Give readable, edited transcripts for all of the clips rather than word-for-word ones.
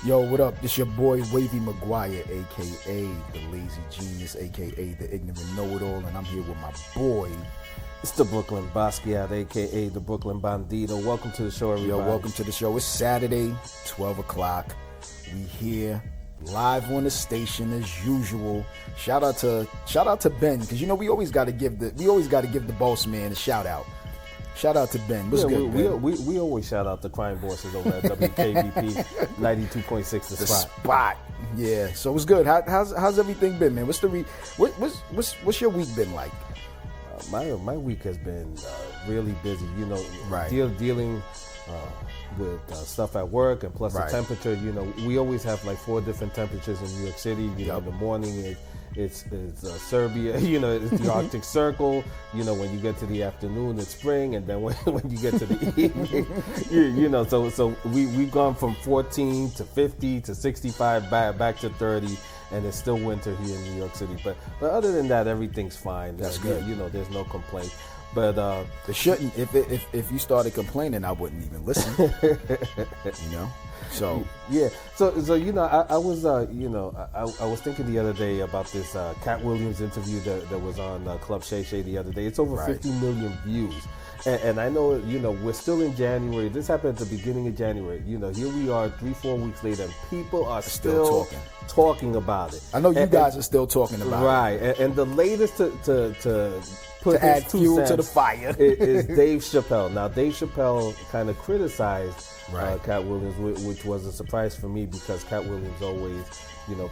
Yo, what up? This your boy Wavy McGuire, a.k.a. the Lazy Genius, a.k.a. the Ignorant Know-It-All, and I'm here with my boy. It's the Brooklyn Basquiat, a.k.a. the Brooklyn Bandito. Welcome to the show, everybody. Yo, welcome to the show. It's Saturday, 12 o'clock. We here, live on the station as usual. Shout out to Ben, because we always got to give the boss man a shout out. Shout out to Ben. What's good, Ben? We always shout out the crime bosses over at WKBP 92.6 The Spot. Yeah. So what's good? How's everything been, man? What's your week been like? My week has been really busy. Right. Dealing with stuff at work, and plus right. The temperature. We always have like 4 different temperatures in New York City. In the morning it's Serbia. It's the Arctic Circle. When you get to the afternoon, it's spring, and then when you get to the evening, so we've gone from 14 to 50 to 65 back to 30. And it's still winter here in New York City, but other than that, everyth's fine. That's good. There's no complaint. But it shouldn't. If you started complaining, I wouldn't even listen. So yeah. So I was thinking the other day about this Cat Williams interview that was on Club Shay Shay the other day. It's over 50 million views. And I know, we're still in January. This happened at the beginning of January. Here we are 3-4 weeks later, and people are still talking about it. I know you guys are still talking about it. Right. And the latest to add fuel to the fire is Dave Chappelle. Now, Dave Chappelle kind of criticized Cat Williams, which was a surprise for me because Cat Williams always,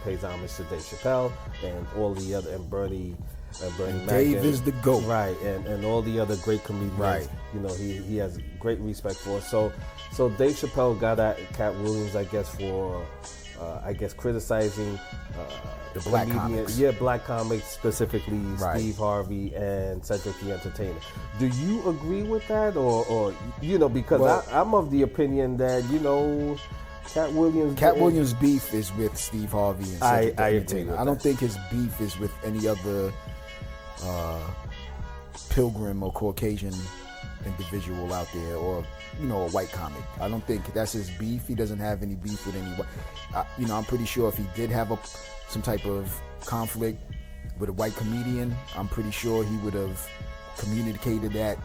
pays homage to Dave Chappelle and all the other, and Bernie Mac. Dave is the GOAT. Right, and all the other great comedians, right. He has great respect for. So Dave Chappelle got at Cat Williams, I guess, for, criticizing the black comics. Yeah, black comics, specifically right. Steve Harvey and Cedric the Entertainer. Do you agree with that? Or because I'm of the opinion that, Cat Williams' beef is with Steve Harvey and Cedric the Entertainer. I don't think his beef is with any other pilgrim or Caucasian individual out there, or a white comic. I don't think that's his beef. He doesn't have any beef with anyone. I'm pretty sure if he did have some type of conflict with a white comedian, I'm pretty sure he would have communicated that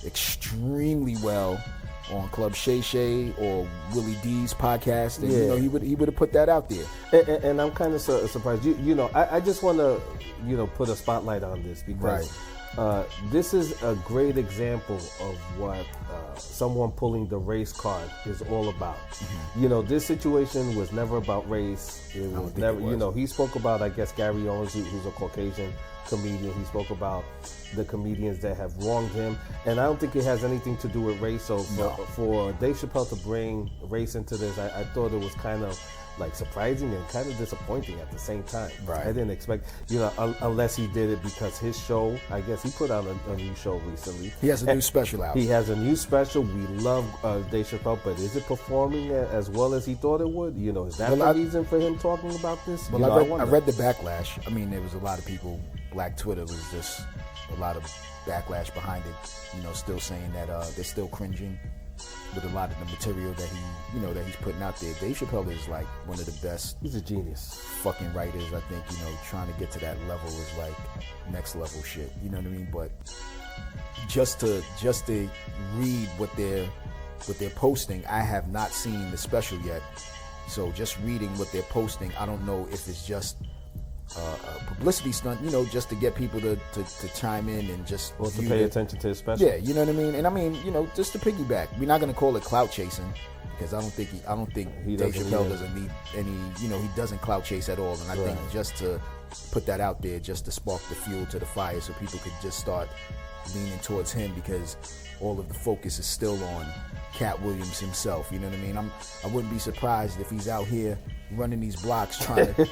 extremely well on Club Shay Shay or Willie D's podcast, and he would have put that out there. And I'm kind of surprised. I just want to put a spotlight on this because this is a great example of what someone pulling the race card is all about. Mm-hmm. This situation was never about race. It was never. He spoke about, I guess, Gary Owens, who's a Caucasian comedian. He spoke about the comedians that have wronged him, and I don't think it has anything to do with race. So for Dave Chappelle to bring race into this, I thought it was kind of like surprising and kind of disappointing at the same time. Right. I didn't expect, unless he did it because his show, I guess he put out a new show recently. He has a new special out. He has a new special. We love Dave Chappelle, but is it performing as well as he thought it would? Is that the reason for him talking about this? Well, I read the backlash. I mean, there was a lot of people, Black Twitter was just a lot of backlash behind it, still saying that they're still cringing with a lot of the material that that he's putting out there. Dave Chappelle is like one of the best. He's a genius. Fucking writers. I think trying to get to that level is like next level shit. You know what I mean? But just to read what they're posting, I have not seen the special yet. So just reading what they're posting, I don't know if it's just a publicity stunt, just to get people to chime in and just to pay attention to his special. Yeah, you know what I mean. And I mean, just to piggyback, we're not going to call it clout chasing because I don't think Dave Chappelle doesn't need any. He doesn't clout chase at all. And I think just to put that out there, just to spark the fuel to the fire, so people could just start leaning towards him because all of the focus is still on Cat Williams himself. You know what I mean? I wouldn't be surprised if he's out here running these blocks trying to do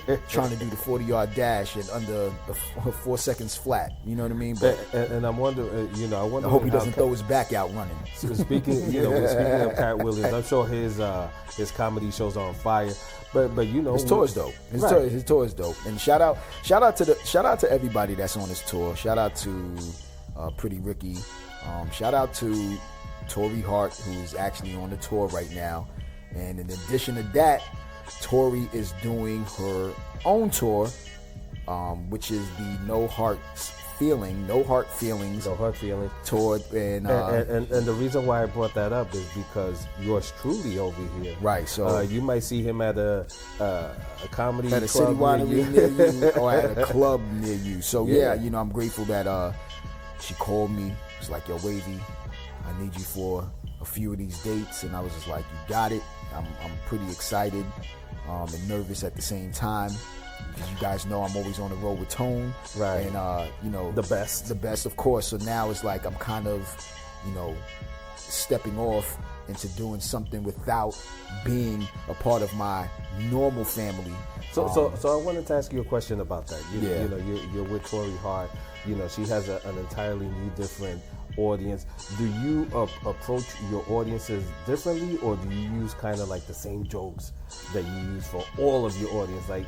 the 40-yard dash in under 4 seconds flat. You know what I mean? But and I'm wondering, I hope he doesn't throw his back out running. Speaking of Cat Williams, I'm sure his comedy shows are on fire. But his tour is dope. His tour is dope. And shout out to everybody that's on his tour. Shout out to Pretty Ricky. Shout out to Torrey Hart, who's actually on the tour right now. And in addition to that, Tori is doing her own tour, which is the No Heart Feelings tour, and the reason why I brought that up is because yours truly over here, right? So you might see him at a comedy at a club city winery near you, or at a club near you. So yeah, I'm grateful that she called me. It's like, yo, Wavy, I need you for a few of these dates, and I was just like, you got it. I'm pretty excited and nervous at the same time. Because you guys know I'm always on the road with Tone, right? And the best, of course. So now it's like I'm kind of, stepping off into doing something without being a part of my normal family. So I wanted to ask you a question about that. You're with Tori Hart. She has an entirely new, different audience. Do you approach your audiences differently, or do you use kind of like the same jokes that you use for all of your audience? Like,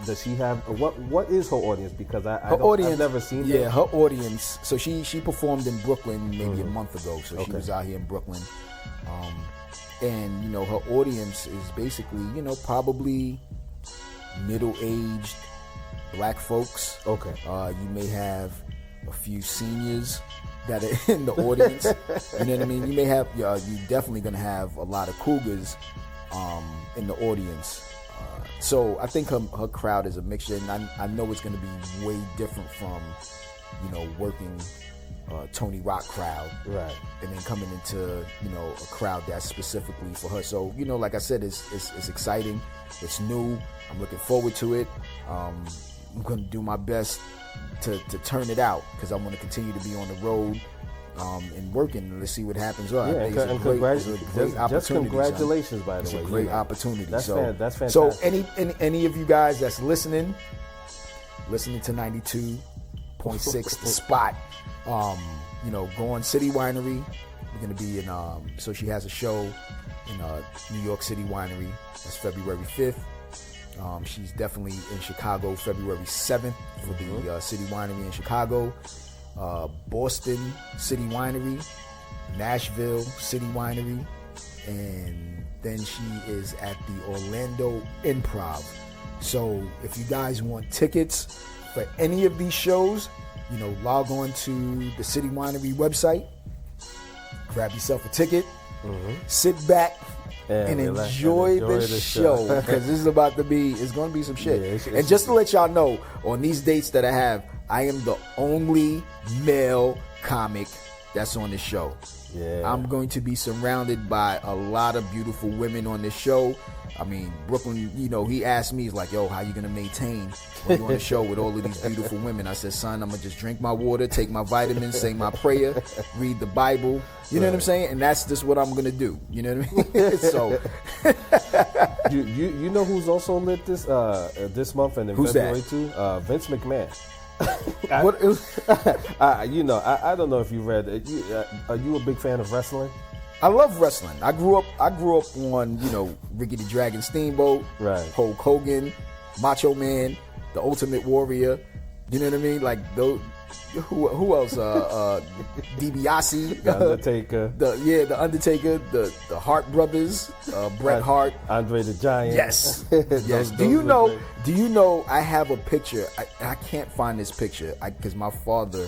does she have what is her audience? Because I've never seen her. Yeah, her audience. So she performed in Brooklyn maybe a month ago. So she was out here in Brooklyn, and her audience is basically probably middle-aged Black folks. Okay. You may have a few seniors that are in the audience. You know what I mean? You may have, you're definitely going to have a lot of cougars in the audience. So I think her crowd is a mixture, and I know it's going to be way different from, working Tony Rock crowd. Right. And then coming into, a crowd that's specifically for her. So, like I said, it's exciting. It's new. I'm looking forward to it. I'm going to do my best to turn it out, because I want to continue to be on the road and working. Let's see what happens. Congratulations, by the way. It's a great opportunity. That's fantastic. So any of you guys that's listening to 92.6 The Spot, go on City Winery. We're going to be in, so she has a show in New York City Winery. That's February 5th. She's definitely in Chicago February 7th for the City Winery in Chicago. Boston City Winery, Nashville City Winery, and then she is at the Orlando Improv. So if you guys want tickets for any of these shows, log on to the City Winery website, grab yourself a ticket, sit back, and enjoy the show, because this is about to be, it's going to be some shit. And just to let y'all know, on these dates that I have, I am the only male comic that's on this show. Yeah. I'm going to be surrounded by a lot of beautiful women on this show. I mean, Brooklyn, he asked me, he's like, yo, how you going to maintain when you're on the show with all of these beautiful women? I said, son, I'm going to just drink my water, take my vitamins, say my prayer, read the Bible. You know what I'm saying? And that's just what I'm going to do. You know what I mean? So, you know who's also lit this month and in who's February that? too? Vince McMahon. I don't know if you read it. Are you a big fan of wrestling? I love wrestling. I grew up on, Ricky the Dragon Steamboat, right? Hulk Hogan, Macho Man, the Ultimate Warrior. You know what I mean? Like those. Who else? DiBiase, the Undertaker. The Undertaker, the Hart brothers, Bret Hart, Andre the Giant. Yes, yes. Do you know? I have a picture. I can't find this picture because my father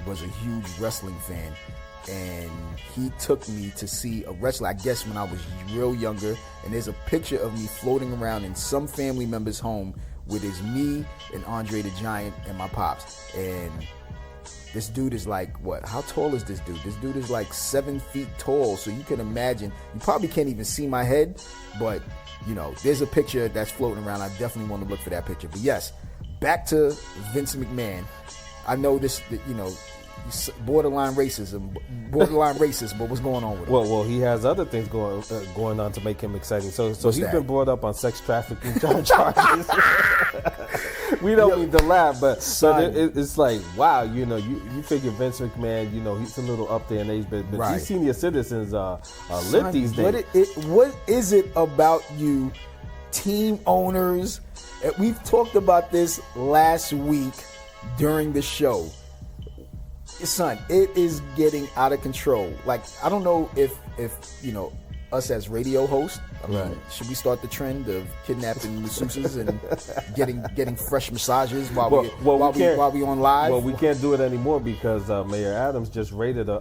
was a huge wrestling fan, and he took me to see a wrestler. I guess when I was real younger, and there's a picture of me floating around in some family member's home with his me and Andre the Giant and my pops. And this dude is like, what? How tall is this dude? This dude is like 7 feet tall. So you can imagine, you probably can't even see my head, but there's a picture that's floating around. I definitely want to look for that picture. But yes, back to Vince McMahon. I know this, borderline racist, but what's going on with him? Well, he has other things going on to make him exciting. So he's been brought up on sex trafficking charges. We don't need to laugh, but it's like, wow, you figure Vince McMahon, he's a little up there in age, but right. These senior citizens are lit these days. What is it about you, team owners? We've talked about this last week during the show. Son, it is getting out of control. Like, I don't know if us as radio hosts. I mean, Right. should we start the trend of kidnapping masseuses and getting fresh massages while we on live? Well, we can't do it anymore because Mayor Adams just raided the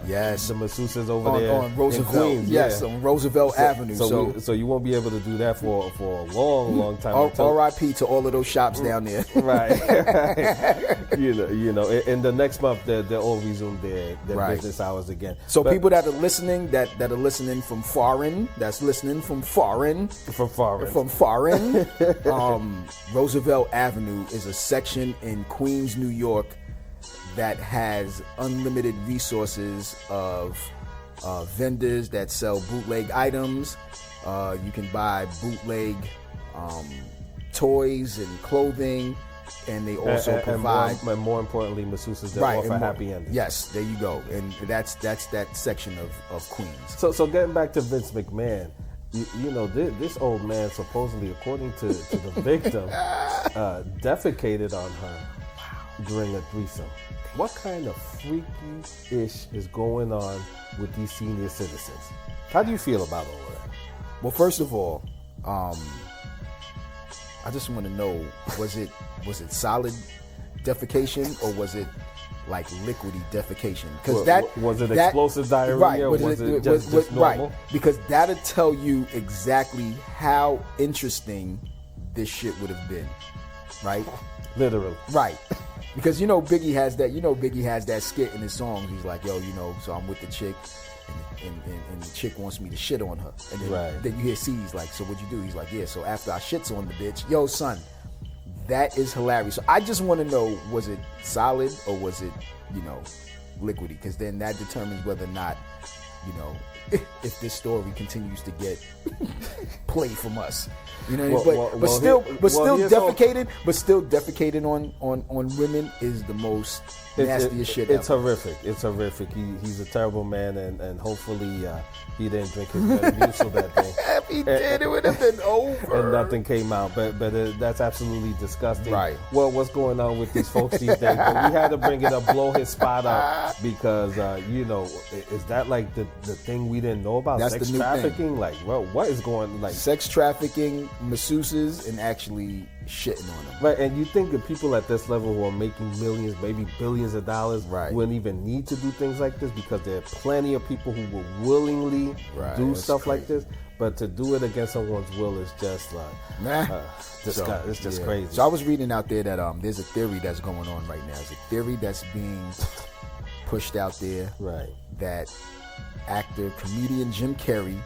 masseuses over there on Roosevelt. in Queens. Yes, on Roosevelt Avenue. So you won't be able to do that for a long time. R.I.P. to all of those shops down there. Right. you know. In the next month, they'll all resume their business hours again. So people that are listening, that are listening from foreign, Roosevelt Avenue is a section in Queens, New York, that has unlimited resources of vendors that sell bootleg items. You can buy bootleg toys and clothing, and they also provide, and more importantly, masseuses that offer happy endings. Yes, there you go, and that's that section of Queens. So getting back to Vince McMahon, you know, this old man supposedly, according to the victim, defecated on her during a threesome. What kind of freaky-ish is going on with these senior citizens? How do you feel about all of that? Well, first of all, I just want to know, was it solid defecation or was it like liquidy defecation? Because was it explosive diarrhea, right? Or was it just normal? Right, because that'll tell you exactly how interesting this shit would have been, right? Literally, right. Because Biggie has that skit in his songs. He's like, yo, so I'm with the chick, and the chick wants me to shit on her, and then you hear C's like, so what'd you do? He's like, yeah, so after I shits on the bitch, yo son, that is hilarious. So I just want to know, was it solid or was it liquidy? Because then that determines whether or not if this story continues to get play from us. Still defecating on women is the most nastiest shit it's ever. Horrific. It's horrific. He's a terrible man, and hopefully he didn't drink his Metamucil that day. If he did, it would have been over. And nothing came out. But that's absolutely disgusting. Right. Well, what's going on with these folks these days? But we had to bring it up, blow his spot up, because is that like the thing we didn't know about? That's sex the new trafficking? thing. Like, well, what is going like sex trafficking, masseuses, and actually shitting on them. Right, and you think that people at this level who are making millions, maybe billions of dollars, wouldn't even need to do things like this, because there are plenty of people who will willingly do stuff like this. But to do it against someone's will is just like, it's just crazy. So I was reading out there that there's a theory that's going on right now. There's a theory that's being pushed out there that actor, comedian Jim Carrey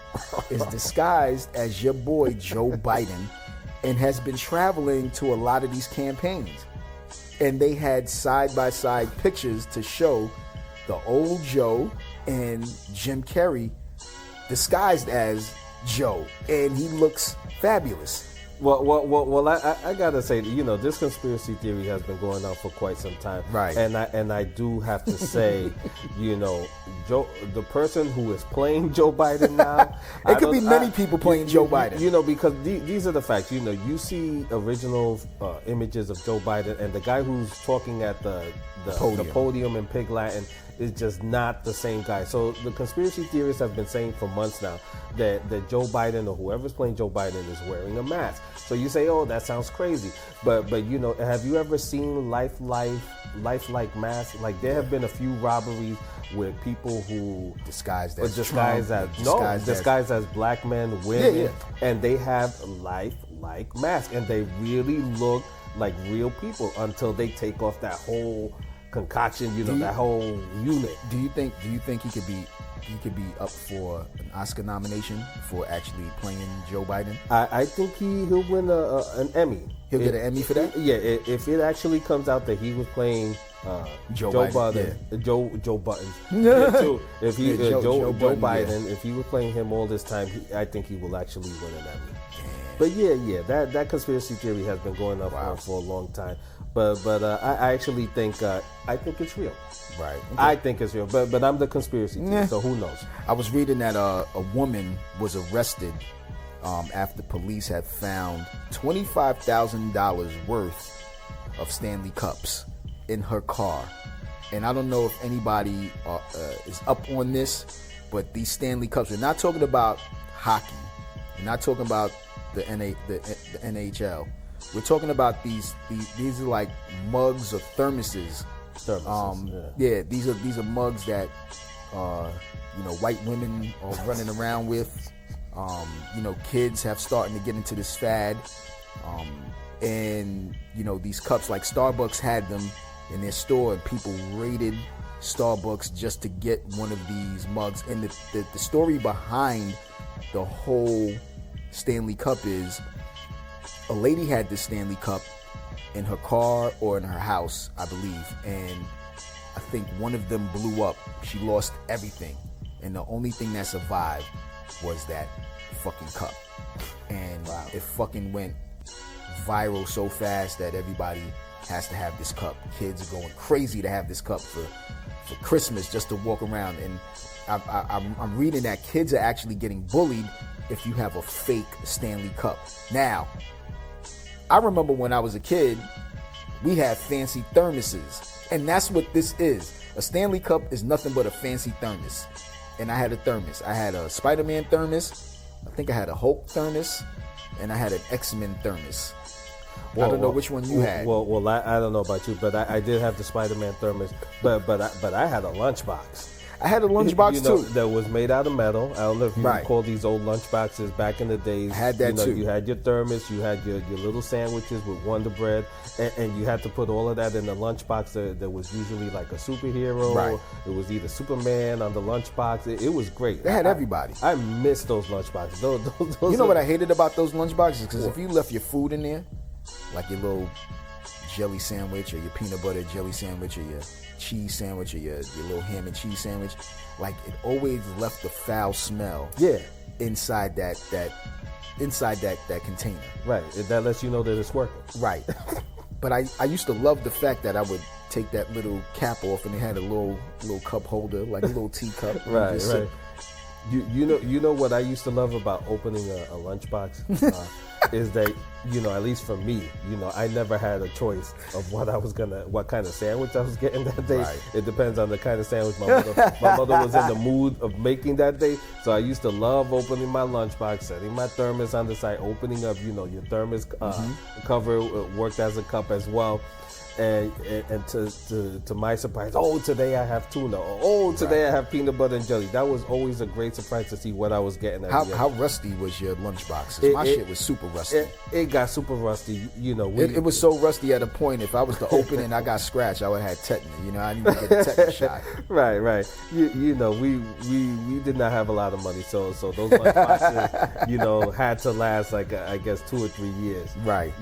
is disguised as your boy Joe Biden and has been traveling to a lot of these campaigns. And they had side-by-side pictures to show the old Joe and Jim Carrey disguised as Joe. And he looks fabulous. Well, I gotta say, this conspiracy theory has been going on for quite some time, right? And I do have to say, Joe, the person who is playing Joe Biden now, it could be many people playing Joe Biden, because these are the facts. You see original images of Joe Biden, and the guy who's talking at the podium in Pig Latin is just not the same guy. So the conspiracy theorists have been saying for months now that Joe Biden or whoever's playing Joe Biden is wearing a mask. So you say, oh, that sounds crazy. But have you ever seen lifelike masks? Like, there have been a few robberies with people who disguised as black men, women, and they have lifelike masks, and they really look like real people until they take off that whole concoction, that whole unit. Do you think he could be up for an Oscar nomination for actually playing Joe Biden? I think he'll win an Emmy. He'll get an Emmy for that? Yeah, if it actually comes out that he was playing Joe Biden. Joe Biden. If he Joe Biden, if he was playing him all this time, I think he will actually win an Emmy. But that conspiracy theory has been going on for a long time. But I actually think it's real. Right. Okay. I think it's real. But I'm the conspiracy theory, so who knows? I was reading that a woman was arrested after police had found $25,000 worth of Stanley Cups in her car. And I don't know if anybody is up on this, but these Stanley Cups, we're not talking about hockey. We're not talking about the NHL. We're talking about these are like mugs or thermoses. These are mugs that white women are running around with. Kids have starting to get into this fad. And these cups, like Starbucks had them in their store, and people raided Starbucks just to get one of these mugs. And the story behind the whole Stanley Cup is a lady had this Stanley Cup in her car or in her house, I believe, and I think one of them blew up. She lost everything, and the only thing that survived was that fucking cup. And it fucking went viral so fast that everybody has to have this cup. Kids are going crazy to have this cup for Christmas, just to walk around. And I'm reading that kids are actually getting bullied if you have a fake Stanley Cup. Now, I remember when I was a kid, we had fancy thermoses, and that's what this is. A Stanley Cup is nothing but a fancy thermos. And I had a thermos. I had a Spider-Man thermos, I think I had a Hulk thermos, and I had an X-Men thermos. I don't know which one you had. Well, I don't know about you, but I did have the Spider-Man thermos, but I had a lunchbox. I had a lunchbox too. That was made out of metal. I don't know if you recall these old lunchboxes back in the days. I had that too. You had your thermos, you had your little sandwiches with Wonder Bread, and you had to put all of that in the lunchbox. That was usually like a superhero. Right. It was either Superman on the lunchbox. It was great. They had everybody. I miss those lunchboxes. Those what I hated about those lunchboxes? Because if you left your food in there, like your little jelly sandwich or your peanut butter jelly sandwich or your cheese sandwich or your little ham and cheese sandwich, like it always left the foul smell inside that container. Right. That lets you know that it's working. Right. But I used to love the fact that I would take that little cap off and it had a little cup holder, like a little teacup. Right. You know what I used to love about opening a lunchbox is that, at least for me, I never had a choice of what kind of sandwich I was getting that day. Right. It depends on the kind of sandwich my mother was in the mood of making that day. So I used to love opening my lunchbox, setting my thermos on the side, opening up, your thermos cover worked as a cup as well. And to my surprise, today I have tuna. Today I have peanut butter and jelly. That was always a great surprise to see what I was getting. How rusty was your lunchbox? My shit was super rusty. It got super rusty. It was so rusty at a point. If I was to open it and I got scratched, I would have had tetanus. I needed to get a tetanus shot. Right. We did not have a lot of money, so those lunchboxes, had to last like I guess 2 or 3 years. Right.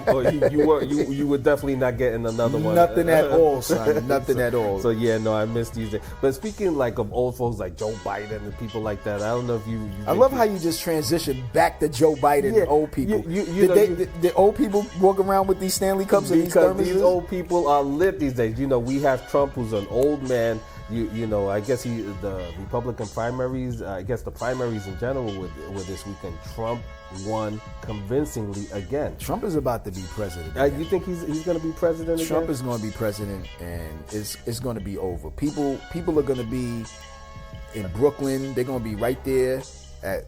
Or you were definitely not getting another one. Nothing at all, son. Nothing at all. So I miss these days. But speaking like of old folks like Joe Biden and people like that, I don't know if you I love how you just transitioned back to Joe Biden and old people. Did old people walk around with these Stanley Cups and these thermoses? These old people are lit these days. We have Trump, who's an old man. I guess the Republican primaries, I guess the primaries in general with this weekend, Trump won convincingly again. Trump is about to be president again. You think he's going to be president again? Trump is going to be president, and it's going to be over. People are going to be in Brooklyn. They're going to be right there at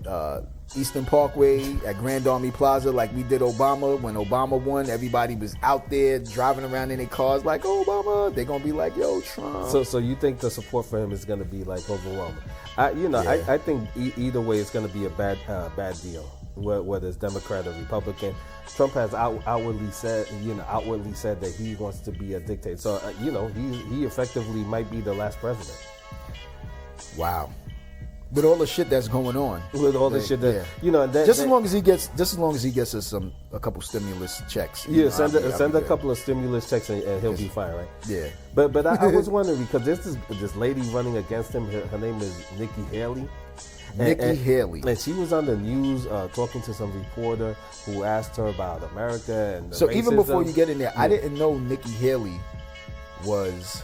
Eastern Parkway, at Grand Army Plaza, like we did Obama. When Obama won, everybody was out there driving around in their cars like, Obama. They're going to be like, yo, Trump. So you think the support for him is going to be like overwhelming? I think either way it's going to be a bad deal, whether it's Democrat or Republican. Trump has outwardly said that he wants to be a dictator. So he effectively might be the last president. Wow. With all the shit that's going on, as long as he gets us a couple stimulus checks. Send a couple of stimulus checks and he'll be fine, right? Yeah. But I was wondering because there's this lady running against him. Her name is Nikki Haley. Haley. And she was on the news talking to some reporter who asked her about America and so racism. Even before you get in there, I didn't know Nikki Haley was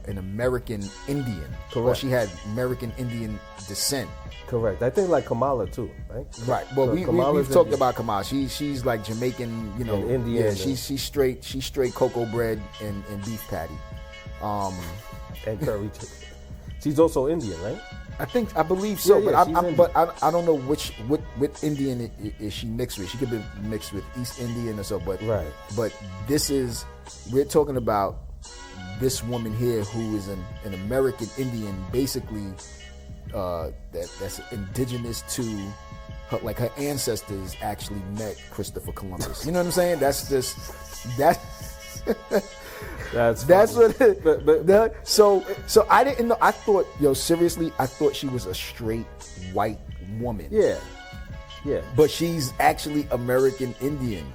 an American Indian. Correct. Or she had American Indian descent. Correct. I think like Kamala too, right? Right. Well, so we've talked about Kamala. She's like Jamaican, and Indian. Yeah, she's straight cocoa bread and beef patty. And curry chicken. She's also Indian, right? I believe so, Yeah, but I don't know what Indian is she mixed with. She could be mixed with East Indian or so, but right. But we're talking about this woman here who is an American Indian, basically that's indigenous to her, like her ancestors actually met Christopher Columbus. You know what I'm saying? That's what it, but so I didn't know. I thought, seriously, I thought she was a straight white woman. Yeah. But she's actually American Indian.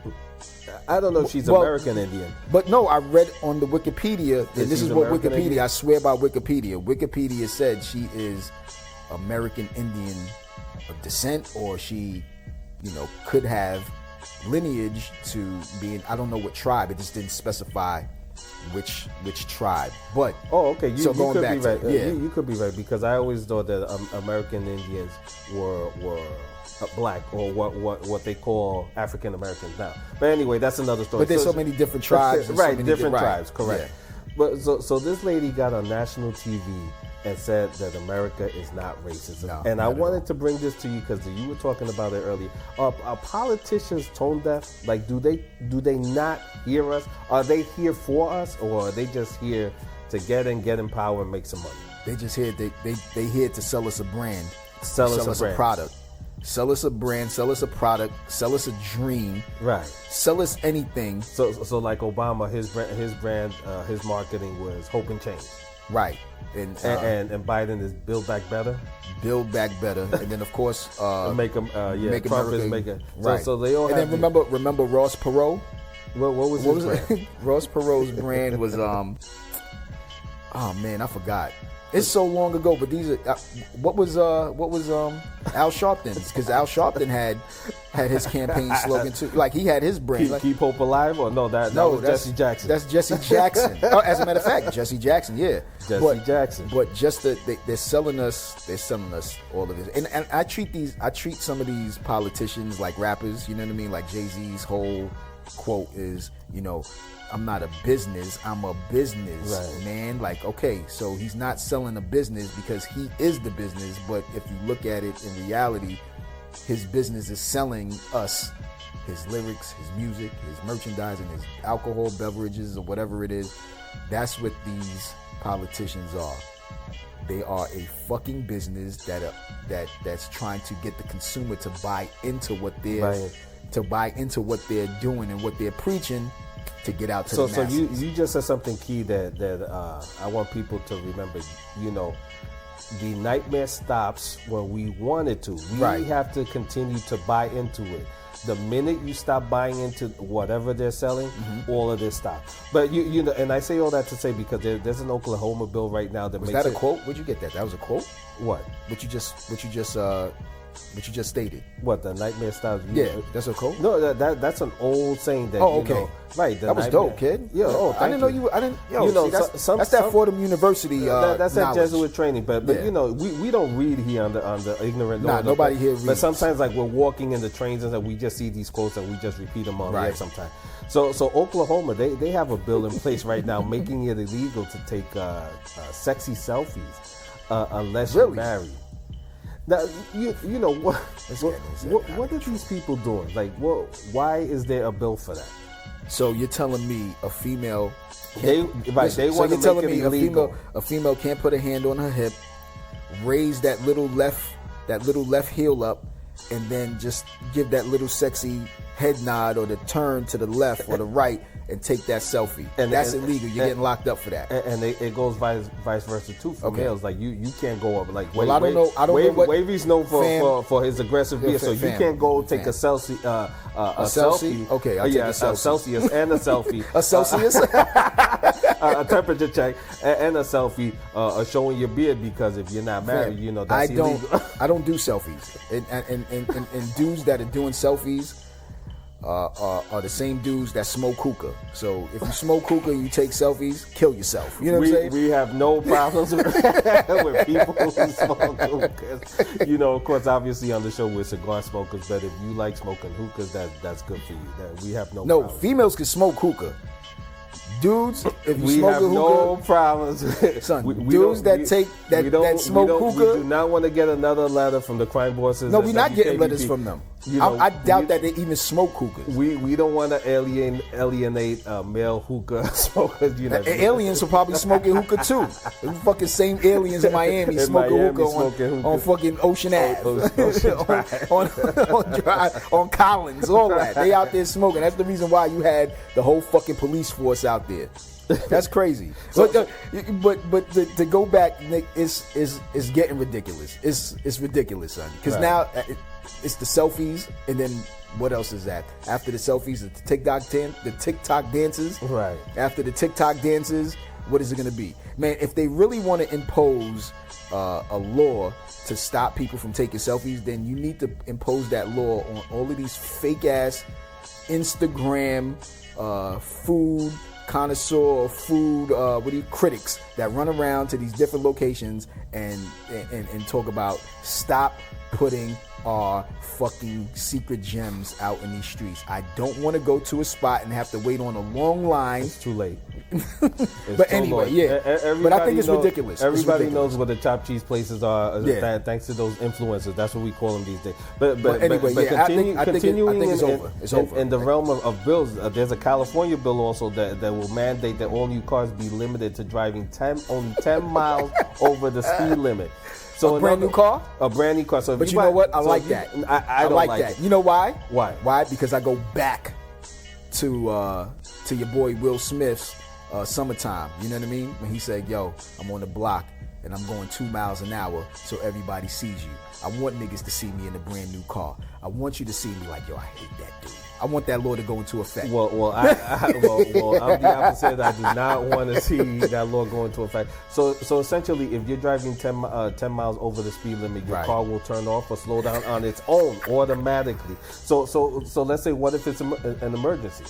I don't know if she's American Indian. But no, I read on the Wikipedia, and this is what American Wikipedia, Indian? I swear by Wikipedia. Wikipedia said she is American Indian of descent, or she, could have lineage to being, I don't know what tribe. It just didn't specify which tribe. But okay, you going could back be right. to, yeah. You could be right, because I always thought that American Indians were black, or what they call African Americans now. But anyway, that's another story. But there's so many different tribes, right? So Different tribes, correct. Yeah. But so this lady got on national TV and said that America is not racist. No, and not I at wanted all. to bring this to you because you were talking about it earlier. Are politicians tone deaf? Like, do they not hear us? Are they here for us, or are they just here to get in power and make some money? They just here. They here to sell us a brand, sell us a product. Sell us a brand, sell us a product, sell us a dream. Right. Sell us anything. So like Obama, his brand, his marketing was hope and change. Right. And Biden is build back better. Build back better, and then of course make them. Make Trump America, is making. Right. So they all. And then remember Ross Perot. What was his brand? Ross Perot's brand was oh man, I forgot. It's so long ago, but these are what was Al Sharpton's, because Al Sharpton had his campaign slogan too. Like he had his brand. Keep hope alive, or no? That was Jesse Jackson. That's Jesse Jackson. Oh, as a matter of fact, Jesse Jackson. Yeah, Jackson. But just they're selling us all of this, and I treat some of these politicians like rappers. You know what I mean? Like Jay-Z's whole quote is, I'm not a business, I'm a business, man. Like, okay, so he's not selling a business because he is the business, but if you look at it in reality, his business is selling us his lyrics, his music, his merchandising, his alcohol, beverages, or whatever it is. That's what these politicians are. They are a fucking business that's trying to get the consumer to buy into what they're doing and what they're preaching, to get out to the masses. So you just said something key that I want people to remember. The nightmare stops when we want it to. We have to continue to buy into it. The minute you stop buying into whatever they're selling, all of this stops. But and I say all that to say because there's an Oklahoma bill right now that was makes that a quote? Where'd you get that? That was a quote? What? What you just stated. What, the nightmare stops? Yeah, that's a quote. No, that's an old saying that. Oh, okay. Right. That was dope, kid. Yeah. I didn't know you. I didn't. That's that Fordham University. That's that knowledge. Jesuit training. But we don't read here on the ignorant. Nah, nobody here reads. But sometimes, like, we're walking in the trains and we just see these quotes and we just repeat them on the air sometimes. So Oklahoma, they have a bill in place right now making it illegal to take sexy selfies unless you're married. Now, what are these people doing? Like, why is there a bill for that? So you're telling me a female? They want to make it illegal. A female can't put a hand on her hip, raise that little left heel up, and then just give that little sexy head nod or the turn to the left or the right and take that selfie. And that's illegal. You're getting locked up for that. And it goes vice versa too for males. Like you can't go up. Like, I don't know what Wavy's known for his aggressive beard, so you can't go take a selfie. A selfie. Okay, I'll take a selfie. A Celsius and a selfie. A Celsius. A temperature check and a selfie showing your beard, because if you're not married, that's illegal. I don't do selfies. And dudes that are doing selfies are the same dudes that smoke hookah. So if you smoke hookah and you take selfies, kill yourself. You know what I'm saying? We have no problems with people who smoke hookahs. Of course, obviously on the show we're cigar smokers, but if you like smoking hookahs, that's good for you. We have no problem. Females can smoke hookah. Dudes, if you We smoke have a hookah, no problems. son, We dudes don't- that smoke hookah. We do not want to get another letter from the crime bosses. No, at we're not getting WKBP. letters from them. You know, I doubt that they even smoke hookahs. We don't want to alienate male hookah smokers. You know, Aliens are probably smoking hookah too. The fucking same aliens in Miami smoking hookah on fucking Ocean Ave, on Collins, all that. They out there smoking. That's the reason why you had the whole fucking police force out there. That's crazy. But to go back, Nick, it's getting ridiculous. It's ridiculous, son. Because now it's the selfies, and then what else is that? After the selfies, the TikTok dances. Right. After the TikTok dances, what is it going to be? Man, if they really want to impose a law to stop people from taking selfies, then you need to impose that law on all of these fake ass Instagram food connoisseur, food critics that run around to these different locations and talk about stop putting our fucking secret gems out in these streets. I don't want to go to a spot and have to wait on a long line. It's too late. But anyway, yeah. But I think it's ridiculous. Everybody knows what the chopped cheese places are. Yeah. Thanks to those influencers. That's what we call them these days. But anyway, I think it's over. It's over. In the realm of bills, there's a California bill also that will mandate that all new cars be limited to driving only 10 miles over the speed limit. So a brand new car? A brand new car. So but you know what? I like that. I don't like that. You know why? Why? Because I go back to your boy Will Smith's Summertime. You know what I mean? When he said, yo, I'm on the block and I'm going 2 miles an hour so everybody sees you. I want niggas to see me in a brand new car. I want you to see me like, yo, I hate that dude. I want that law to go into effect. Well, I'm the opposite. I do not want to see that law go into effect. So essentially, if you're driving 10 miles over the speed limit, your car will turn off or slow down on its own automatically. So let's say, what if it's an emergency?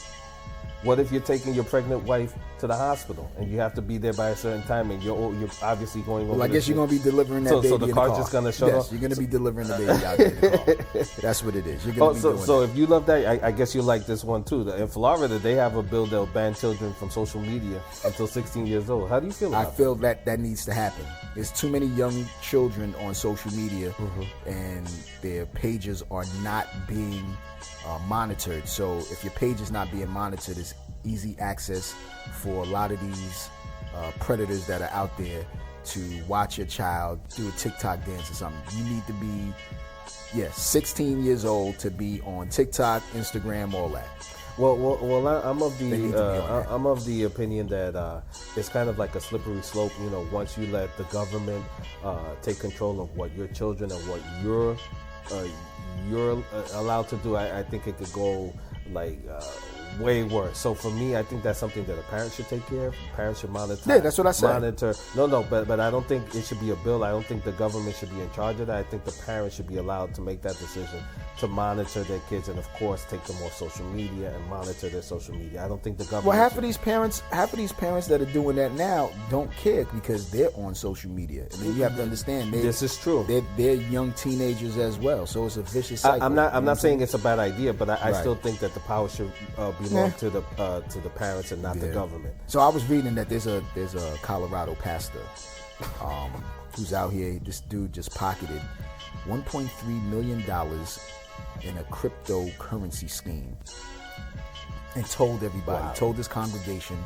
What if you're taking your pregnant wife to the hospital and you have to be there by a certain time and you're obviously going over? Well, I guess you're going to be delivering that baby so the in car's the car. Just going to shut off? Yes, you're going to be delivering the baby out there in the car. That's what it is. You're going to be doing so that. If you love that, I guess you like this one too. In Florida, they have a bill that will ban children from social media until 16 years old. How do you feel about that? I feel that needs to happen. There's too many young children on social media and their pages are not being monitored. So if your page is not being monitored, it's easy access for a lot of these predators that are out there to watch your child do a TikTok dance or something. You need to be 16 years old to be on TikTok, Instagram, all that. Well, I'm of the opinion that it's kind of like a slippery slope. You know, once you let the government take control of what your children and what you're allowed to do, I think it could go like way worse. So for me, I think that's something that a parent should take care of. Parents should monitor. Yeah, that's what I said. Monitor. But I don't think it should be a bill. I don't think the government should be in charge of that. I think the parents should be allowed to make that decision to monitor their kids and, of course, take them off social media and monitor their social media. I don't think the government. Well, half of these parents that are doing that now don't care because they're on social media. I mean, you have to understand. This is true. They're young teenagers as well, so it's a vicious cycle. I'm not saying it's a bad idea, but I still think that the power should belong to the parents and not the government. So I was reading that there's a Colorado pastor who's out here. This dude just pocketed $1.3 million in a cryptocurrency scheme and told everybody, told his congregation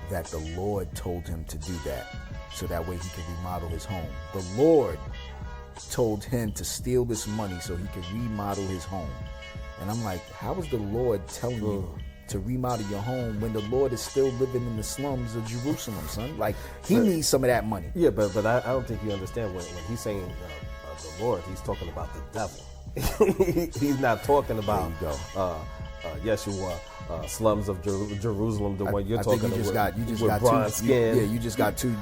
that the Lord told him to do that so that way he could remodel his home. The Lord told him to steal this money so he could remodel his home. And I'm like, how is the Lord telling you to remodel your home when the Lord is still living in the slums of Jerusalem, son? Like, he needs some of that money. Yeah, but I don't think you understand when he's saying the Lord, he's talking about the devil. He's not talking about Yeshua, slums of Jerusalem, the one you're talking about. You just got bronze skin. Yeah, you just got too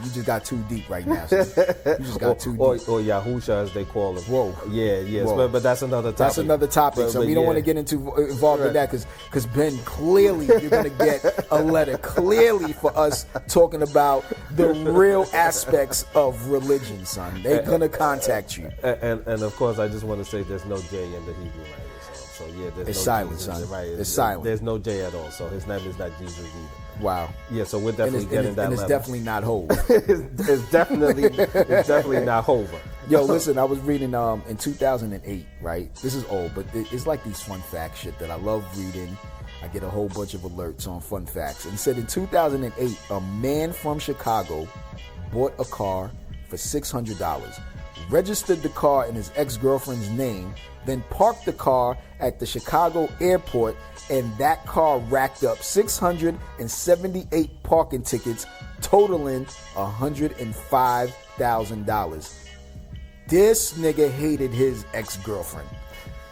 deep right now. So you just got too deep. Or Yahusha, as they call him. Whoa. Yeah. Whoa. But that's another topic. That's another topic. So we don't want to get involved in that because Ben, clearly you're going to get a letter clearly for us talking about the real aspects of religion, son. They're going to contact you. And of course, I just want to say there's no J in the Hebrew language. So yeah, there's it's no silent, Jesus, son. right? It's silent. There's no J at all. So his name is not Jesus either. Wow. Yeah, so we're definitely getting that and it's level. definitely not Hov. it's definitely not Hova. Yo, listen, I was reading in 2008, right? This is old, but it's like these fun fact shit that I love reading. I get a whole bunch of alerts on fun facts. And it said in 2008, a man from Chicago bought a car for $600, registered the car in his ex-girlfriend's name, then parked the car at the Chicago airport, and that car racked up 678 parking tickets, totaling $105,000. This nigga hated his ex-girlfriend.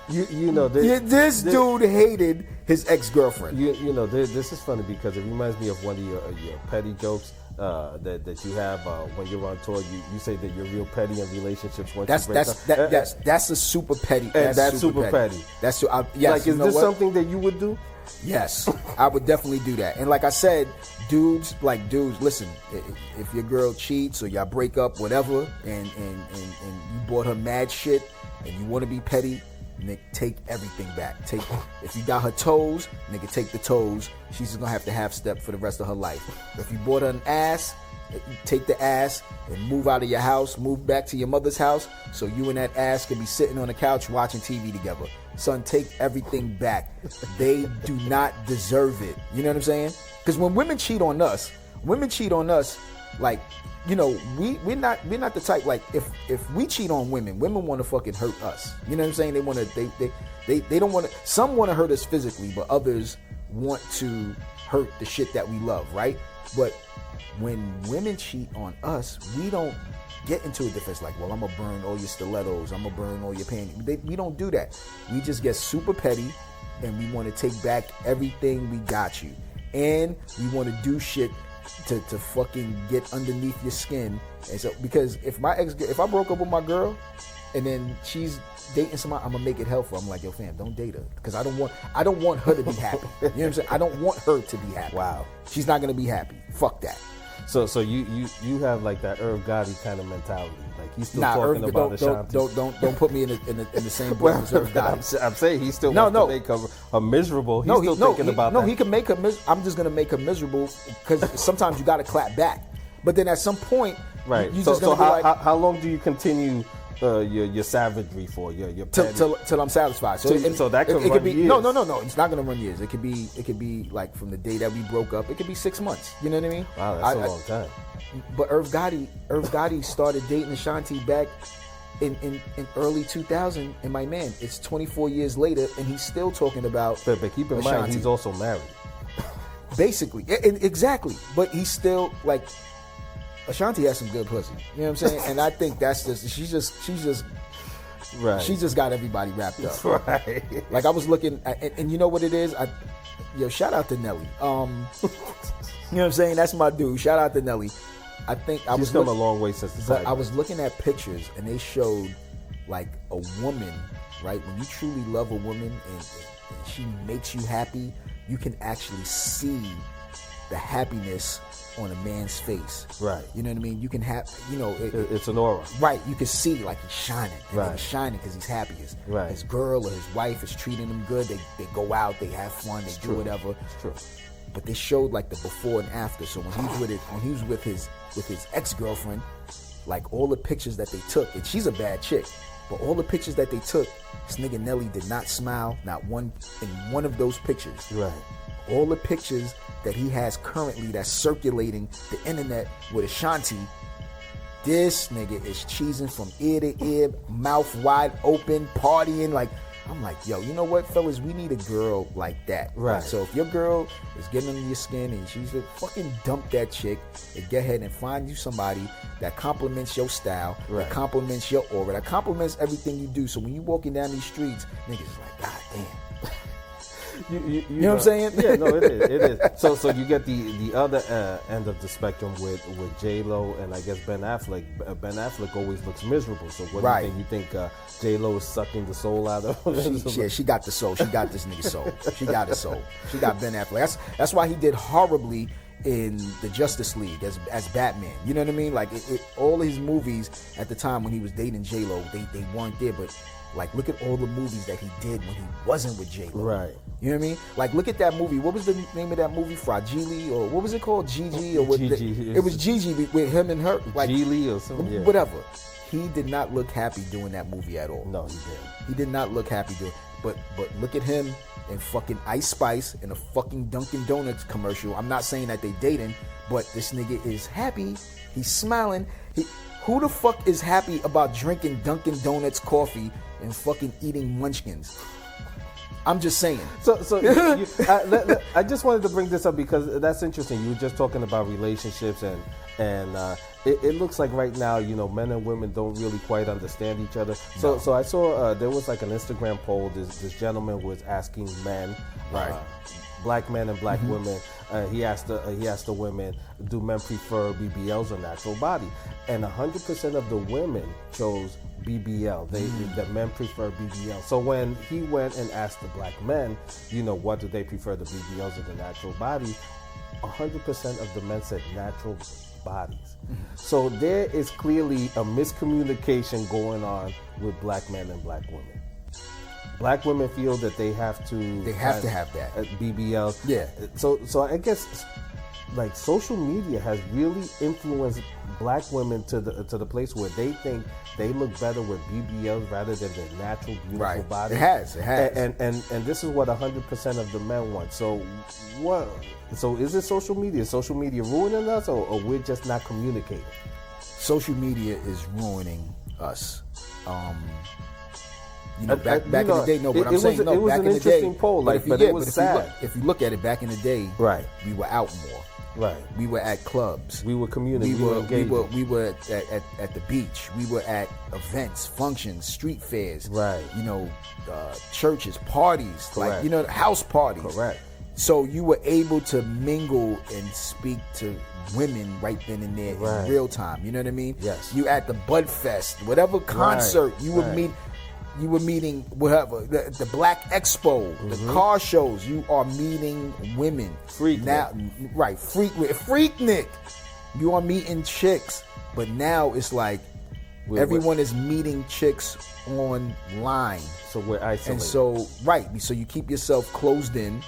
You know, this dude hated his ex-girlfriend. You know, this is funny because it reminds me of one of your petty jokes that you have when you're on tour. You say that you're real petty in relationships. That's a super petty. That's super petty. That's yes. Like, is this something that you would do? Yes, I would definitely do that. And like I said, dudes, listen, if your girl cheats or y'all break up, whatever, and you bought her mad shit and you want to be petty, nigga, take everything back. If you got her toes, nigga, take the toes. She's just gonna have to half step for the rest of her life. If you bought her an ass, take the ass and move out of your house, move back to your mother's house, so you and that ass can be sitting on the couch watching TV together. Son, take everything back. They do not deserve it. You know what I'm saying? Because when women cheat on us, like, you know, we're not the type, like, if we cheat on women want to fucking hurt us. You know what I'm saying? They want to they don't want to. Some want to hurt us physically, but others want to hurt the shit that we love, right? But when women cheat on us, we don't get into a defense like, well, I'm gonna burn all your stilettos, I'm gonna burn all your panties. We don't do that. We just get super petty, and we want to take back everything we got you, and we want to do shit to fucking get underneath your skin. And so, because if I broke up with my girl, and then she's dating somebody, I'm gonna make it hell for her. I'm like, yo, fam, don't date her, because I don't want her to be happy. You know what I'm saying? I don't want her to be happy. Wow, she's not gonna be happy. Fuck that. So you have like that Irv Gotti kind of mentality. Like, he's still talking about Ashanti. Don't put me in the same boat as Irv Gotti. I'm saying he still wants to make her miserable. He's still thinking about that. No, he can make her miserable. I'm just gonna make her miserable, because sometimes you got to clap back. But then at some point, right? How long do you continue your savagery for? Your till I'm satisfied. So that could run be years. No. It's not gonna run years. It could be like from the day that we broke up. It could be 6 months. You know what I mean? Wow, that's a long time. But Irv Gotti started dating Ashanti back in early 2000, and my man, it's 24 years later, and he's still talking about. But keep in mind, he's also married. Basically, exactly. But he's still like. Ashanti has some good pussy. You know what I'm saying? And I think that's just she's just right. She just got everybody wrapped up. Right. Like, I was looking at, and you know what it is? Shout out to Nelly. You know what I'm saying? That's my dude. Shout out to Nelly. I think She's come a long way since the but I was looking at pictures, and they showed like a woman, right? When you truly love a woman and she makes you happy, you can actually see the happiness on a man's face. Right. You know what I mean? You can have, it's an aura. Right. You can see like he's shining. And right. He's shining because he's happy. Right. His girl or his wife is treating him good. They go out, they have fun, they do whatever. It's true. But they showed like the before and after. So when he was with his ex-girlfriend, like all the pictures that they took, and she's a bad chick, but all the pictures that they took, this nigga Nelly did not smile, not one in one of those pictures. Right. All the pictures that he has currently that's circulating the internet with Ashanti, this nigga is cheesing from ear to ear, mouth wide open, partying. Like, I'm like, yo, you know what, fellas? We need a girl like that. Right. So if your girl is getting under your skin and she's like, fucking dump that chick and get ahead and find you somebody that complements your style, that complements your aura, that complements everything you do. So when you walking down these streets, niggas is like, God damn. You know what I'm saying? Yeah, no, it is. So you get the other end of the spectrum with J-Lo and I guess Ben Affleck. Ben Affleck always looks miserable. So what do you think? J-Lo is sucking the soul out of him? She got the soul. She got this nigga's soul. She got his soul. She got Ben Affleck. That's why he did horribly in the Justice League as Batman. You know what I mean? Like all his movies at the time when he was dating J-Lo, they weren't there, but Like, look at all the movies that he did when he wasn't with J-Lo. Right. You know what I mean? Like, look at that movie. What was the name of that movie? Fragile, or what was it called? Gigi, or what? It was Gigi with him and her. Like, Gigi or something. Yeah. Whatever. He did not look happy doing that movie at all. No, he didn't. He did not look happy doing. But look at him in fucking Ice Spice in a fucking Dunkin' Donuts commercial. I'm not saying that they dating, but this nigga is happy. He's smiling. Who the fuck is happy about drinking Dunkin' Donuts coffee and fucking eating munchkins? I'm just saying. So I just wanted to bring this up because that's interesting. You were just talking about relationships and it looks like right now, you know, men and women don't really quite understand each other. So I saw there was like an Instagram poll. This gentleman was asking men, right, black men and black women. He asked the women, do men prefer BBLs or natural body? And 100% of the women chose BBL. The men prefer BBL. So when he went and asked the black men, you know, what do they prefer, the BBLs or the natural body? 100% of the men said natural bodies. So there is clearly a miscommunication going on with black men and black women. Black women feel that they have to have that BBL. Yeah. So I guess like social media has really influenced black women to the place where they think they look better with BBLs rather than their natural beautiful body. It has. And this is what 100% of the men want. So what? So is it social media? Is social media ruining us, or we're just not communicating? Social media is ruining us. You know, back in the day, no, but I'm saying no. It was back an in the day, interesting poll, but it was sad. If you look at it, back in the day, right, we were out more. Right, we were at clubs. We were community. We were at the beach. We were at events, functions, street fairs. Right. You know, churches, parties, Correct. like, you know, house parties. Correct. So you were able to mingle and speak to women right then and there in real time. You know what I mean? Yes. You at the Bud Fest, whatever concert you would meet. You were meeting whatever the Black Expo, the car shows. You are meeting women. Freaknik. You are meeting chicks, but now it's like everyone is meeting chicks online. So we're isolated. And so you keep yourself closed in.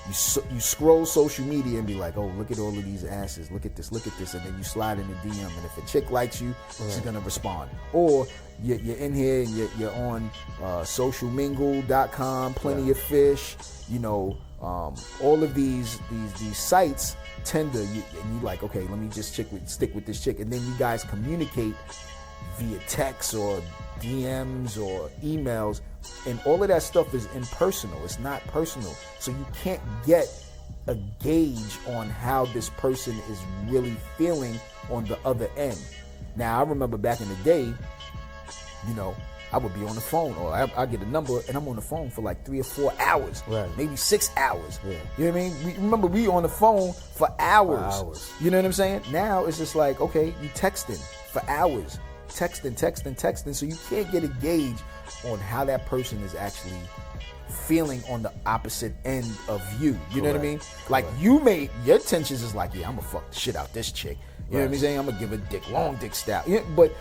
You scroll social media and be like, oh, look at all of these asses. Look at this. And then you slide in the DM. And if a chick likes you, she's going to respond. Or you're in here and you're on socialmingle.com, Plenty of Fish, you know, all of these sites, Tinder, and you like, okay, let me just stick with this chick. And then you guys communicate via text or DMs or emails. And all of that stuff is impersonal. It's not personal. So you can't get a gauge on how this person is really feeling on the other end. Now, I remember back in the day, you know, I would be on the phone, or I get a number and I'm on the phone for like 3 or 4 hours, maybe 6 hours. Yeah. You know what I mean? Remember, we on the phone for hours. You know what I'm saying? Now it's just like, okay, you texting for hours. Texting. So you can't get a gauge on how that person is actually feeling on the opposite end of you. You know what I mean? Like your intentions is like, yeah, I'm gonna fuck the shit out this chick. You know what I'm saying? I'm gonna give a long dick style. Yeah, but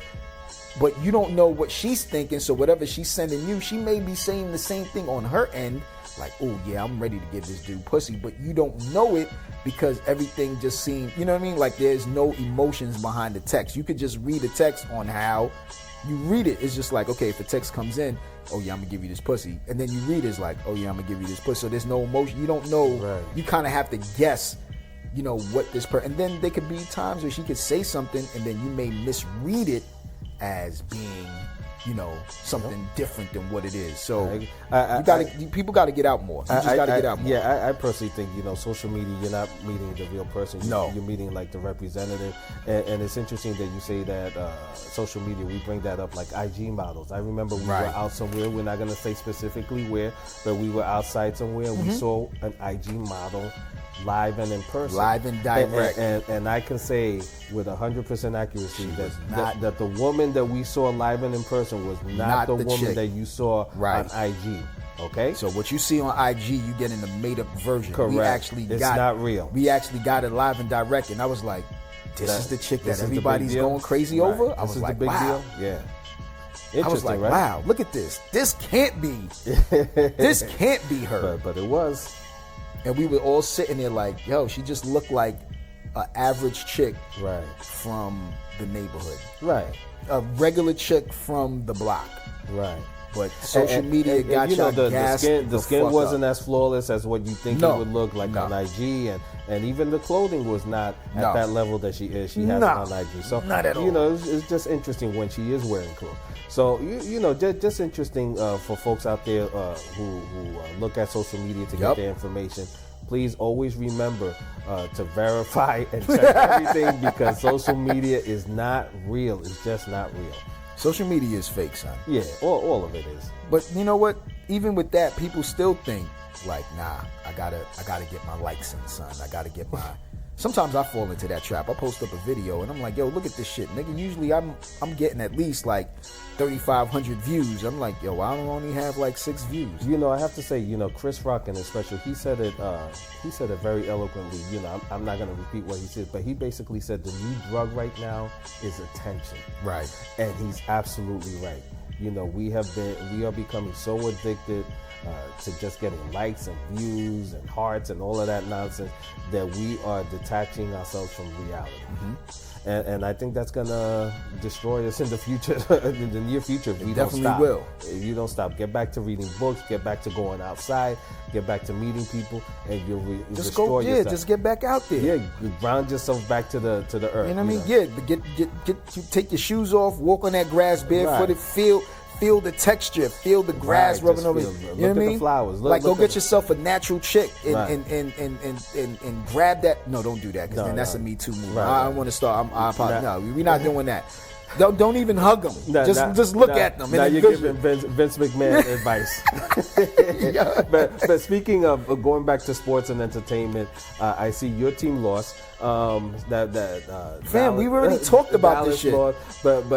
you don't know what she's thinking. So whatever she's sending you, she may be saying the same thing on her end. Like, oh yeah, I'm ready to give this dude pussy, but you don't know it because everything just seems, you know what I mean? Like there's no emotions behind the text. You could just read the text on how you read it. It's just like, okay, if a text comes in, oh yeah, I'm gonna give you this pussy, and then you read it's like, oh yeah, I'm gonna give you this pussy. So there's no emotion. You don't know. You kind of have to guess, you know, what this person. And then there could be times where she could say something, and then you may misread it as being, you know, something different than what it is. So people got to get out more. You just got to get out more. Yeah, I personally think, you know, social media, you're not meeting the real person. You're meeting like the representative. And it's interesting that you say that social media, we bring that up like IG models. I remember we were out somewhere. We're not going to say specifically where, but we were outside somewhere and we saw an IG model live and in person. Live and direct. And I can say with 100% accuracy that the woman that we saw live and in person was not the woman chick that you saw on IG. Okay? So what you see on IG, you get in the made-up version. Correct. It's not real. We actually got it live and direct, and I was like, this is the chick that everybody's going crazy over? I was like, wow. Yeah. I was like, right? Wow, look at this. This can't be her. But it was. And we were all sitting there like, yo, she just looked like an average chick right. from the neighborhood. Right. A regular chick from the block. Right. But social media got y'all gassed. The skin wasn't as flawless as what you think it would look like on IG, and even the clothing was not at that level that she has on IG. So not at all. It's just interesting when she is wearing clothes. So just interesting for folks out there who look at social media to get their information. Please always remember to verify and check everything because social media is not real. It's just not real. Social media is fake, son. Yeah, all of it is. But you know what? Even with that, people still think like, nah, I gotta get my likes in, son. I gotta get my. Sometimes I fall into that trap. I post up a video and I'm like, yo, look at this shit, nigga. Usually I'm getting at least like 3,500 views. I'm like, yo, I don't only have like 6 views. I have to say, Chris Rock in his special, he said it very eloquently. I'm not gonna repeat what he said, but he basically said the new drug right now is attention. Right. And he's absolutely right. We are becoming so addicted to just getting likes and views and hearts and all of that nonsense that we are detaching ourselves from reality. Mm-hmm. And I think that's gonna destroy us in the future, in the near future. If we don't stop. Will. If you don't stop, get back to reading books, get back to going outside, get back to meeting people, and you'll restore yourself. Just get back out there. Yeah, you ground yourself back to the earth. You know what I mean? Yeah, take your shoes off, walk on that grass barefooted, feel the texture, feel the grass rubbing over. You know what I mean? The flowers. Go get yourself a natural chick and grab that. No, don't do that because then that's a Me Too move. I don't want to start. I apologize. No, we're not doing that. Don't even hug them. Just look at them. Now you're giving Vince McMahon advice. But speaking of going back to sports and entertainment, I see your team lost. Fam, we already talked about this shit. Lost, but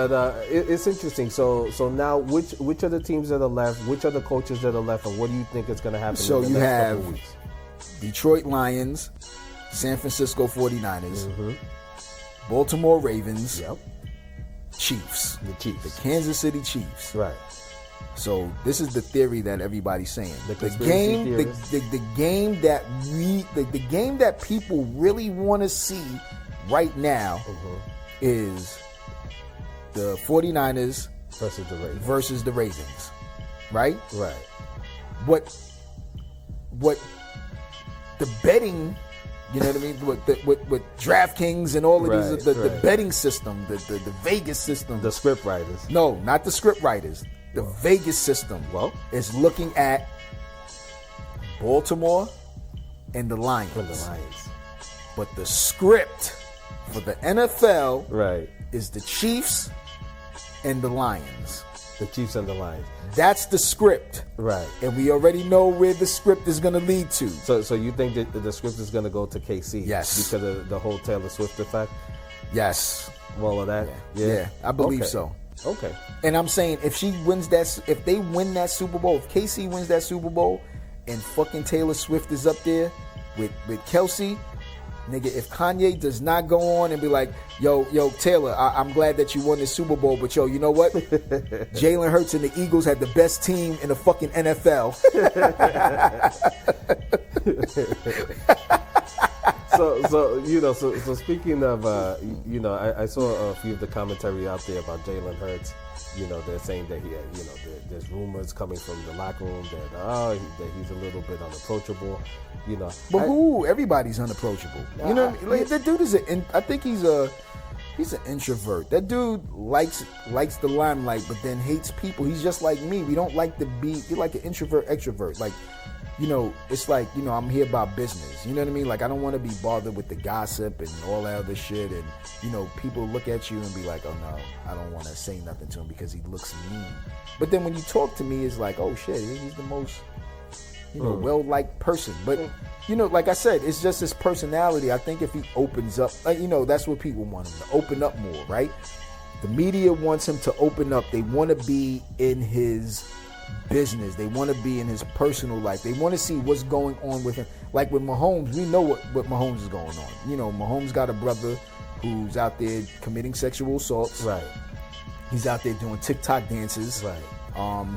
it's interesting. So now, which are the teams that are left? Which are the coaches that are left? And what do you think is going to happen? So in the you next have couple of weeks? Detroit Lions, San Francisco 49ers, Baltimore Ravens. Yep. Chiefs. The Kansas City Chiefs. Right. So this is the theory that everybody's saying. The game that people really want to see right now is the 49ers versus the Ravens. Right? Right. What the betting, you know what I mean? With DraftKings and all of these, the betting system, the Vegas system. The script writers. No, not the script writers. The Vegas system is looking at Baltimore and the Lions. But the script for the NFL is the Chiefs and the Lions. The Chiefs and the Lions. That's the script. Right. And we already know where the script is going to lead to. So you think that the script is going to go to KC? Yes. Because of the whole Taylor Swift effect? Yes. All of that? Yeah, I believe so. Okay. And I'm saying if they win that Super Bowl, if KC wins that Super Bowl and fucking Taylor Swift is up there with Kelsey, nigga, if Kanye does not go on and be like, yo, Taylor, I'm glad that you won this Super Bowl, but yo, you know what? Jalen Hurts and the Eagles had the best team in the fucking NFL. So speaking of, I saw a few of the commentary out there about Jalen Hurts. They're saying that there's rumors coming from the locker room that he's a little bit unapproachable. But everybody's unapproachable. That dude is I think he's an introvert. That dude likes the limelight, but then hates people. He's just like me. We don't like to be. You're like an introvert, extrovert. Like, it's like, I'm here about business. You know what I mean? Like, I don't want to be bothered with the gossip and all that other shit. And, people look at you and be like, oh, no, I don't want to say nothing to him because he looks mean. But then when you talk to me, it's like, oh, shit, he's the most, well-liked person. But, like I said, it's just his personality. I think if he opens up, that's what people want him to open up more, right? The media wants him to open up. They want to be in his business. They want to be in his personal life. They want to see what's going on with him. Like with Mahomes, we know what Mahomes is going on. Mahomes got a brother who's out there committing sexual assaults. Right. He's out there doing TikTok dances. Right.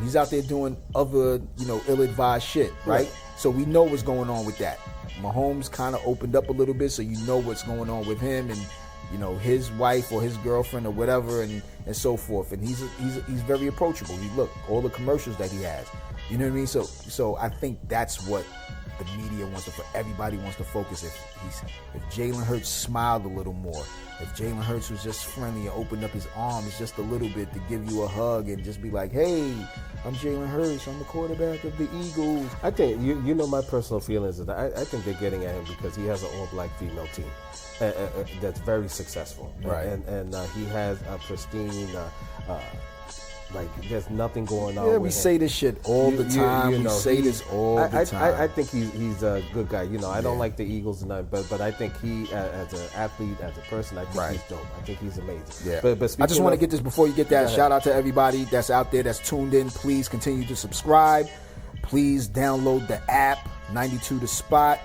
He's out there doing other, ill-advised shit, right? So we know what's going on with that. Mahomes kind of opened up a little bit, so you know what's going on with him and, his wife or his girlfriend or whatever and so forth. And he's very approachable. Look, all the commercials that he has. You know what I mean? So I think that's what the media everybody wants to focus. If Jalen Hurts smiled a little more, if Jalen Hurts was just friendly and opened up his arms just a little bit to give you a hug and just be like, hey, I'm Jalen Hurts, I'm the quarterback of the Eagles. I think, my personal feelings is that I think they're getting at him because he has an all-black female team that's very successful. Right. And he has a pristine... there's nothing going on. Yeah, with we him. say this shit all the time. We say this all the time. I think he's a good guy. I don't like the Eagles and that, but I think he, as an athlete, as a person, I think he's dope. I think he's amazing. Yeah. But I just want to get this before you get that. Shout out to everybody that's out there that's tuned in. Please continue to subscribe. Please download the app 92 The Spot.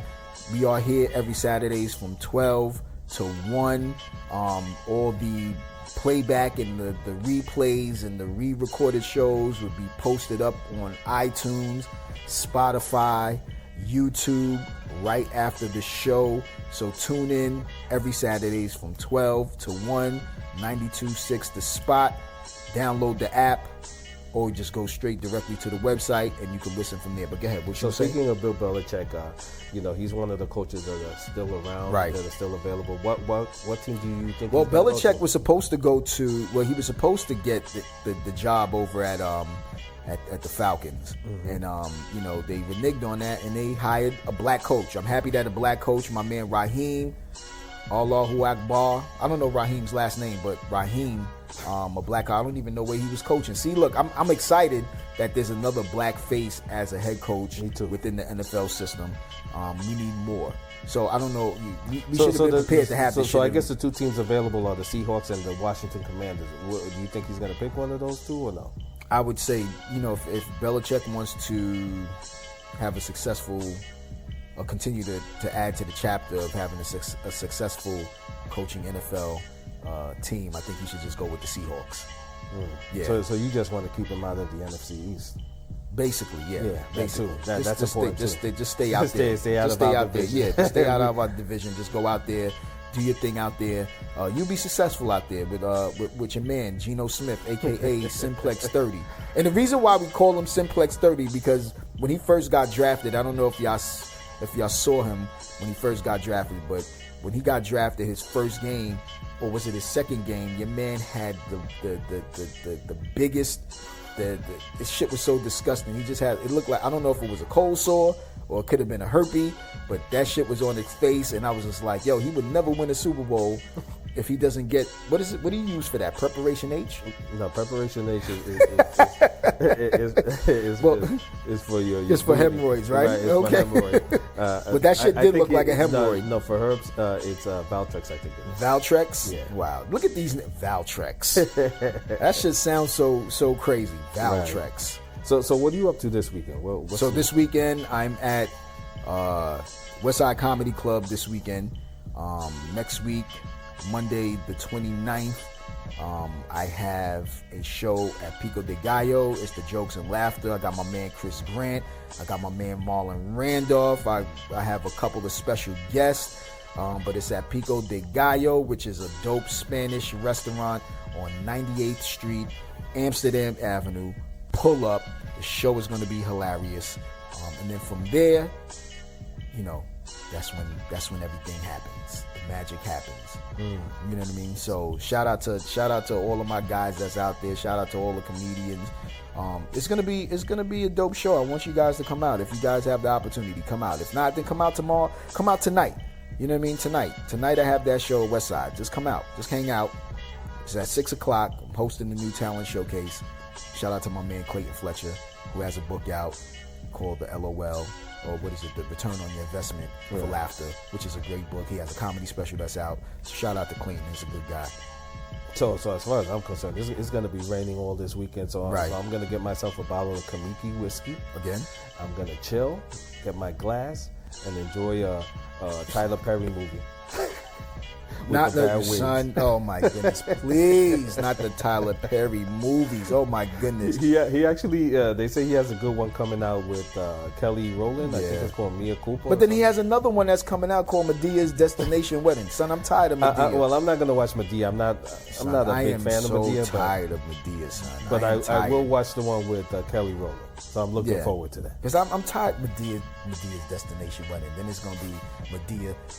We are here every Saturdays from 12 to 1. All the playback and the replays and the re-recorded shows would be posted up on iTunes, Spotify, YouTube right after the show. So tune in every Saturdays from 12 to 1, 92.6 The Spot. Download the app or just go straight directly to the website and you can listen from there. But go ahead. So speaking of Bill Belichick, he's one of the coaches that are still around, that are still available. What team do you think? Well, Belichick was supposed to go to. Well, he was supposed to get the job over at the Falcons, and they reneged on that and they hired a black coach. I'm happy that a black coach, my man Raheem, Allahu Akbar. I don't know Raheem's last name, but Raheem. A black guy. I don't even know where he was coaching. See, look, I'm excited that there's another black face as a head coach within the NFL system. We need more. So I don't know. We should have been prepared to have this. So I guess the two teams available are the Seahawks and the Washington Commanders. Do you think he's going to pick one of those two or no? I would say, if Belichick wants to have a successful, or continue to add to the chapter of having a successful coaching NFL team, I think he should just go with the Seahawks. Yeah. So you just want to keep him out of the NFC East? Basically, yeah. Basically, that's important. Just stay out there. Stay out of our division. Yeah, just stay out of our division. Just go out there, do your thing out there. You'll be successful out there with your man Geno Smith, aka Simplex 30. And the reason why we call him Simplex 30 because when he first got drafted, I don't know if y'all saw him when he first got drafted, but when he got drafted, his first game, or was it his second game, your man had the biggest. This shit was so disgusting. He just had, it looked like, I don't know if it was a cold sore or it could have been a herpes, but that shit was on his face, and I was just like, yo, he would never win a Super Bowl if he doesn't get, what do you use for that? Preparation H? No, Preparation H is for your it's for hemorrhoids, right? Okay. For hemorrhoid. But that shit did look like a hemorrhoid. No, for herbs, it's Valtrex, I think it is. Valtrex? Yeah. Wow. Look at these Valtrex. That shit sounds so crazy. Valtrex. Right. So what are you up to this weekend? This weekend, I'm at Westside Comedy Club this weekend. Next week, Monday the 29th, I have a show at Pico de Gallo. It's the Jokes and Laughter. I got my man Chris Grant. I got my man Marlon Randolph. I have a couple of special guests, but it's at Pico de Gallo, which is a dope Spanish restaurant on 98th Street, Amsterdam Avenue. Pull up. The show is going to be hilarious. And then from there, that's when everything happens. The magic happens. You know what I mean? So shout out to all of my guys that's out there. Shout out to all the comedians. It's gonna be a dope show. I want you guys to come out. If you guys have the opportunity, come out. If not, then come out tomorrow. Come out tonight. You know what I mean? Tonight I have that show at Westside. Just come out. Just hang out. It's at 6:00. I'm hosting the new talent showcase. Shout out to my man Clayton Fletcher, who has a book out called The LOL, or what is it, The Return on Your Investment for Laughter, which is a great book. He has a comedy special that's out. So shout out to Clayton. He's a good guy. So as far as I'm concerned, it's going to be raining all this weekend, so I'm going to get myself a bottle of Kamiki whiskey. Again? I'm going to chill, get my glass, and enjoy a Tyler Perry movie. Not the bad the wigs. son. Oh my goodness! Please, not the Tyler Perry movies. Oh my goodness! He actually. They say he has a good one coming out with Kelly Rowland. I think it's called Mia Cooper. But then he has another one that's coming out called Medea's Destination Wedding. Son, I'm tired of Medea. Well, I'm not gonna watch Medea. I'm not a big fan of Medea. I'm so tired of Medea, son. But I will watch the one with Kelly Rowland. So I'm looking forward to that. Because I'm tired of Medea's Destination Wedding. Then it's going to be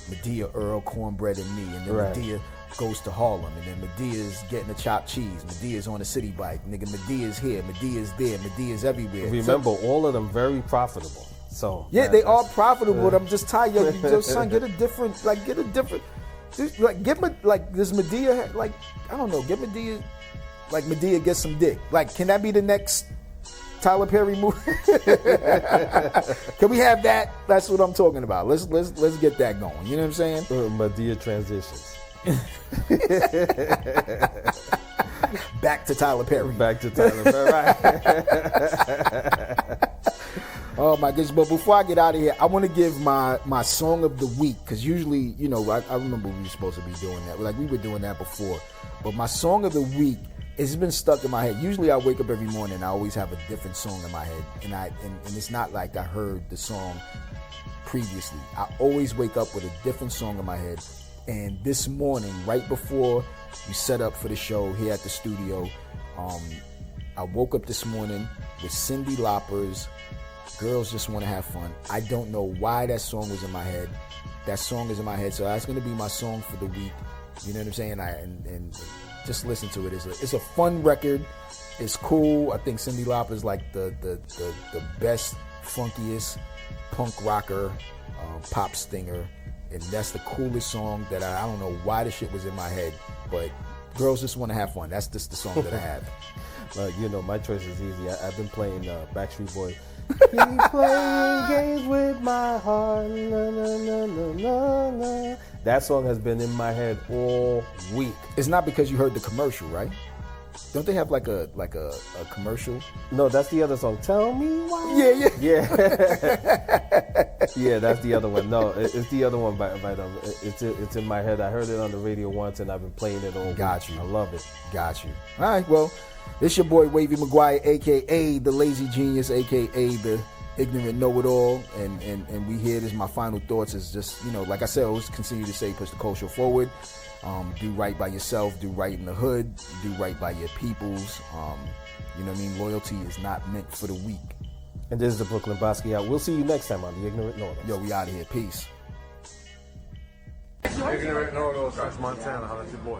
Medea, Earl, Cornbread, and me. And then Medea goes to Harlem. And then Medea's getting a chopped cheese. Medea's on a city bike. Nigga, Medea's here. Medea's there. Medea's everywhere. Remember, all of them very profitable. So yeah, they are profitable. But I'm just tired. Yo, son, get a different. Does Medea, like, I don't know, get Medea, like Medea gets some dick. Like, can that be the next Tyler Perry movie? Can we have that? That's what I'm talking about. Let's get that going. You know what I'm saying? Medea transitions. Back to Tyler Perry. Back to Tyler Perry. Oh my goodness! But before I get out of here, I want to give my song of the week, because usually, you know, I remember we were supposed to be doing that. Like, we were doing that before. But my song of the week, it's been stuck in my head. Usually I wake up every morning and I always have a different song in my head. And it's not like I heard the song previously. I always wake up with a different song in my head. And this morning, right before we set up for the show here at the studio, I woke up this morning with Cyndi Lauper's Girls Just Want to Have Fun. I don't know why that song was in my head. That song is in my head, so that's going to be my song for the week. You know what I'm saying? And just listen to it. It's a fun record. It's cool. I think Cyndi Lauper is like the best, funkiest punk rocker, pop stinger, and that's the coolest song that I don't know why the shit was in my head, but Girls Just Want to Have Fun. That's just the song that I have. You know, my choice is easy. I've been playing Backstreet Boys. Keep playing games with my heart. Na, na, na, na, na, na. That song has been in my head all week. It's not because you heard the commercial, right? Don't they have like a commercial? No, that's the other song. Tell me why. Yeah. Yeah, that's the other one. No, it's the other one by them. It's in my head. I heard it on the radio once, and I've been playing it all week. Got you. I love it. Got you. All right, well, it's your boy Wavy McGuire, a.k.a. the Lazy Genius, a.k.a. the Ignorant Know-It-All, and we here. This is my final thoughts. Is just, you know, like I said, I always continue to say, push the culture forward. Do right by yourself. Do right in the hood. Do right by your peoples. You know what I mean? Loyalty is not meant for the weak. And this is the Brooklyn Bosky out. We'll see you next time on the Ignorant Know-It-All. Yo, we out of here. Peace. Ignorant Know-It-All, Montana. How about your boy?